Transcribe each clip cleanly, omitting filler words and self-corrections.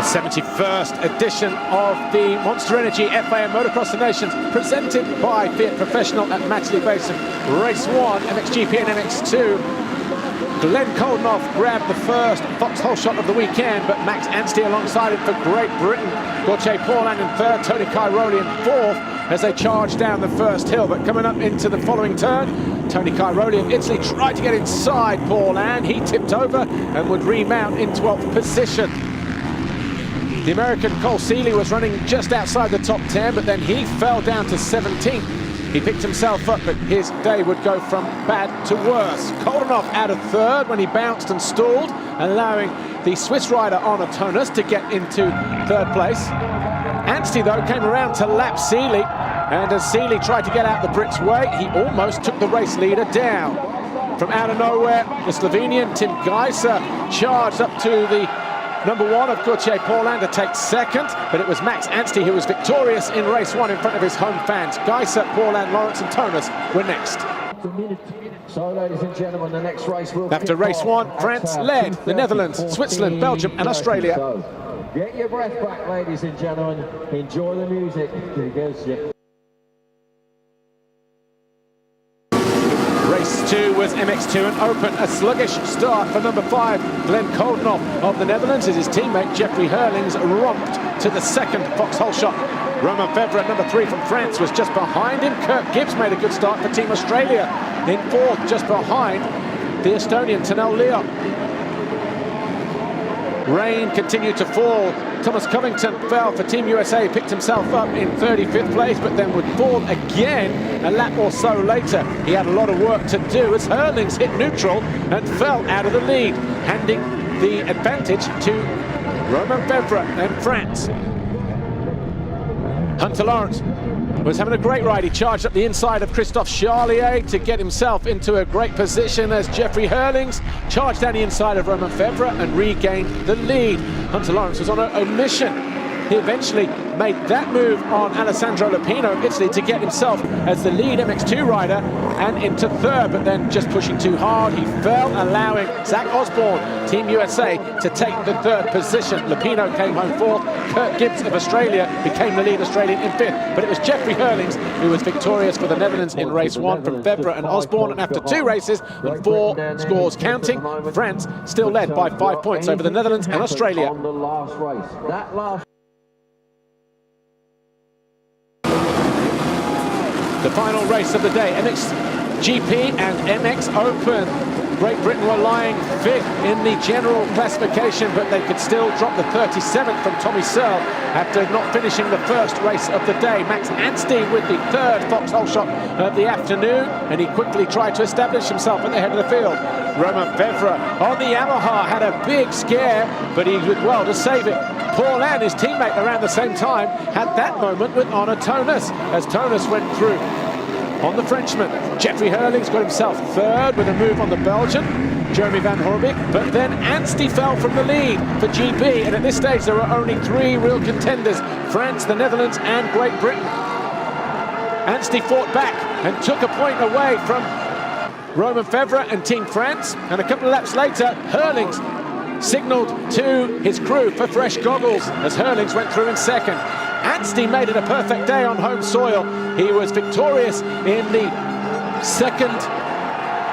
The 71st edition of the Monster Energy FIM Motocross of Nations, presented by FIM Professional at Matchley Basin. Race 1, MXGP and MX2. Glenn Koldenoff grabbed the first foxhole shot of the weekend, but Max Anstey alongside him for Great Britain. Gauthier Paulin in third, Tony Cairoli in fourth as they charge down the first hill. But coming up into the following turn, Tony Cairoli of Italy tried to get inside Paulin. He tipped over and would remount in 12th position. The American Cole Seeley was running just outside the top 10, but then he fell down to 17th. He picked himself up, but his day would go from bad to worse. Koldenoff out of third when he bounced and stalled, allowing the Swiss rider Arno Tonas to get into third place. Anstey, though, came around to lap Seeley, and as Seeley tried to get out the Brit's way, he almost took the race leader down. From out of nowhere, the Slovenian Tim Geiser charged up to the number one of Gauthier Paulin to take second, but it was Max Anstey who was victorious in race 1 in front of his home fans. Geiser, Paulin, Lawrence and Tonas were next. So, ladies and gentlemen, the next race will After race 1, France led the Netherlands, Switzerland, Belgium and Australia. So, get your breath back, ladies and gentlemen. Enjoy the music. Race 2 was MX2 and Open. A sluggish start for number 5, Glenn Koldenoff of the Netherlands, as his teammate Jeffrey Herlings romped to the second foxhole shot. Romain Febvre, number 3 from France, was just behind him. Kurt Gibbs made a good start for Team Australia in fourth, just behind the Estonian Tanel Liot. Rain continued to fall. Thomas Covington fell for Team USA, picked himself up in 35th place, but then would fall again a lap or so later. He had a lot of work to do as Herlings hit neutral and fell out of the lead, handing the advantage to Romain Febvre and France. Hunter Lawrence was having a great ride. He charged up the inside of Christophe Charlier to get himself into a great position as Jeffrey Herlings charged down the inside of Romain Febvre and regained the lead. Hunter Lawrence was on a mission. He eventually made that move on Alessandro Lupino of Italy to get himself as the lead MX2 rider and into third, but then just pushing too hard, he fell, allowing Zach Osborne, Team USA, to take the third position. Lupino came home fourth. Kurt Gibbs of Australia became the lead Australian in fifth, but it was Jeffrey Herlings who was victorious for the Netherlands in race 1 from Febvre and Osborne, and after 2 races and 4 scores counting, France still led by 5 points over the Netherlands and Australia. On the last race. The final race of the day, MXGP and MX Open. Great Britain were lying 5th in the general classification, but they could still drop the 37th from Tommy Searle after not finishing the first race of the day. Max Anstey with the third foxhole shot of the afternoon, and he quickly tried to establish himself at the head of the field. Romain Febvre on the Yamaha had a big scare, but he did well to save it. Paulin, his teammate around the same time, had that moment with Arno Tonas as Tonas went through on the Frenchman. Jeffrey Herlings got himself third with a move on the Belgian, Jeremy Van Horbeke, but then Anstey fell from the lead for GB, and at this stage there were only 3 real contenders, France, the Netherlands and Great Britain. Anstey fought back and took a point away from Romain Febvre and Team France, and a couple of laps later, Herlings signalled to his crew for fresh goggles as Herlings went through in second. Anstey made it a perfect day on home soil. He was victorious in the second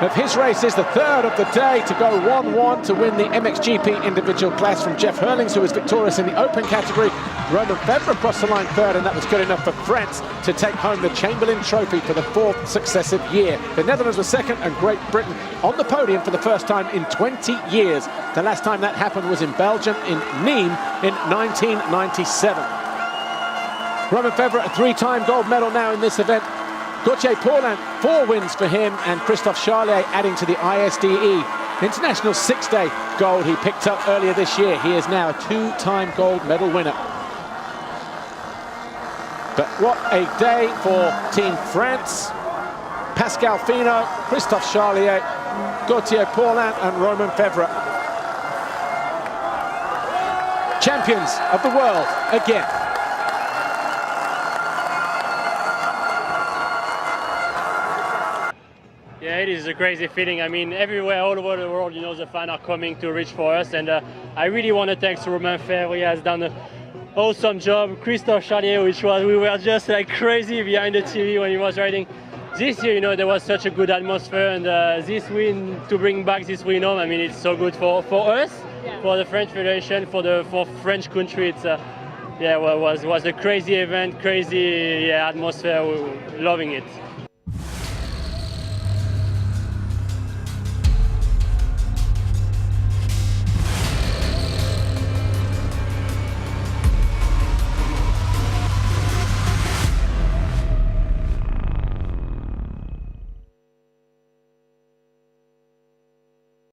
of his races, the third of the day, to go 1-1 to win the MXGP individual class from Jeff Herlings, who was victorious in the open category. Romain Febvre crossed the line third, and that was good enough for France to take home the Chamberlain Trophy for the 4th successive year. The Netherlands were second and Great Britain on the podium for the first time in 20 years. The last time that happened was in Belgium, in Nîmes, in 1997. Romain Febvre, a 3-time gold medal now in this event. Gauthier Paulin, 4 wins for him, and Christophe Charlier adding to the ISDE International 6-day gold he picked up earlier this year. He is now a 2-time gold medal winner. But what a day for Team France. Pascal Finot, Christophe Charlier, Gauthier Paulin and Romain Febvre. Champions of the world again. Yeah, it is a crazy feeling. I mean, everywhere, all over the world, you know, the fans are coming to reach for us. And I really want to thank Romain Febvre. He has done an awesome job. Christophe Charlier, we were just like crazy behind the TV when he was riding. This year, you know, there was such a good atmosphere, and this win, to bring back this win home, I mean, it's so good for us, for the French Federation, for French country. It's was a crazy event, crazy atmosphere. We're loving it.